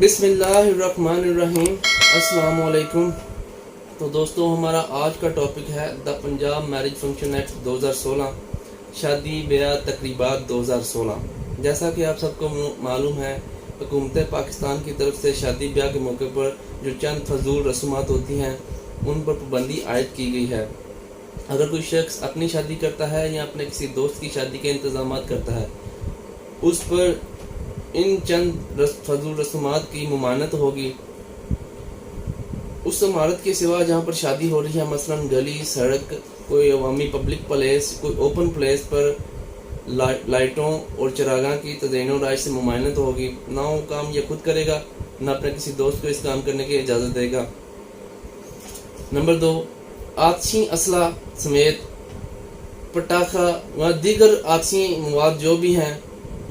بسم اللہ الرحمن الرحیم۔ السلام علیکم۔ تو دوستو، ہمارا آج کا ٹاپک ہے دا پنجاب میرج فنکشن ایکٹ 2016، شادی بیاہ تقریبات 2016۔ جیسا کہ آپ سب کو معلوم ہے، حکومت پاکستان کی طرف سے شادی بیاہ کے موقع پر جو چند فضول رسومات ہوتی ہیں ان پر پابندی عائد کی گئی ہے۔ اگر کوئی شخص اپنی شادی کرتا ہے یا اپنے کسی دوست کی شادی کے انتظامات کرتا ہے، اس پر ان چند فضول رسومات کی ممانعت ہوگی۔ اس عمارت کے سوا جہاں پر شادی ہو رہی ہے، مثلا گلی، سڑک، کوئی عوامی پبلک پلیس، کوئی اوپن پلیس پر لائٹوں اور چراغاں کی تزئین و آرائش سے ممانعت ہوگی۔ نہ وہ کام یہ خود کرے گا، نہ اپنے کسی دوست کو اس کام کرنے کی اجازت دے گا۔ نمبر 2، آتشی اسلحہ سمیت پٹاخہ و دیگر آتشی مواد جو بھی ہیں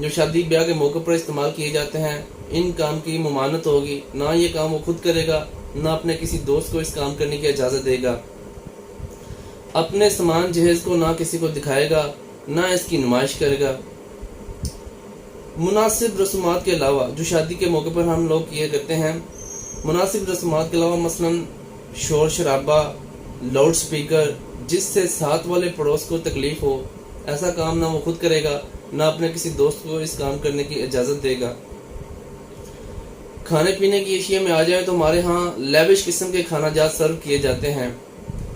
جو شادی بیاہ کے موقع پر استعمال کیے جاتے ہیں، ان کام کی ممانعت ہوگی۔ نہ یہ کام وہ خود کرے گا، نہ اپنے کسی دوست کو اس کام کرنے کی اجازت دے گا۔ اپنے سامان جہیز کو نہ کسی کو دکھائے گا، نہ اس کی نمائش کرے گا۔ مناسب رسومات کے علاوہ جو شادی کے موقع پر ہم لوگ کیے کرتے ہیں، مناسب رسومات کے علاوہ مثلا شور شرابہ، لاؤڈ سپیکر جس سے ساتھ والے پڑوس کو تکلیف ہو، ایسا کام نہ وہ خود کرے گا، نہ اپنے کسی دوست کو اس کام کرنے کی اجازت دے گا۔ کھانے پینے کی اشیاء میں آ جائیں تو ہمارے ہاں لیوش قسم کے کھانا جات سرو کیے جاتے ہیں۔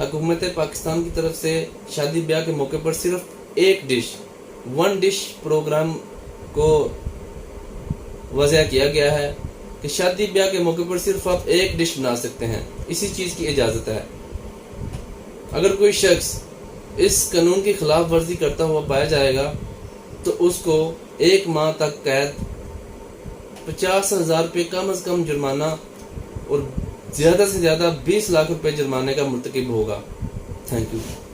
حکومت پاکستان کی طرف سے شادی بیاہ کے موقع پر صرف ایک ون ڈش پروگرام کو وضع کیا گیا ہے کہ شادی بیاہ کے موقع پر صرف آپ ایک ڈش بنا سکتے ہیں، اسی چیز کی اجازت ہے۔ اگر کوئی شخص اس قانون کی خلاف ورزی کرتا ہوا پایا جائے گا تو اس کو 1 ماہ تک قید، 50,000 روپے کم از کم جرمانہ اور زیادہ سے زیادہ 20 لاکھ روپے جرمانے کا مرتکب ہوگا۔ Thank you.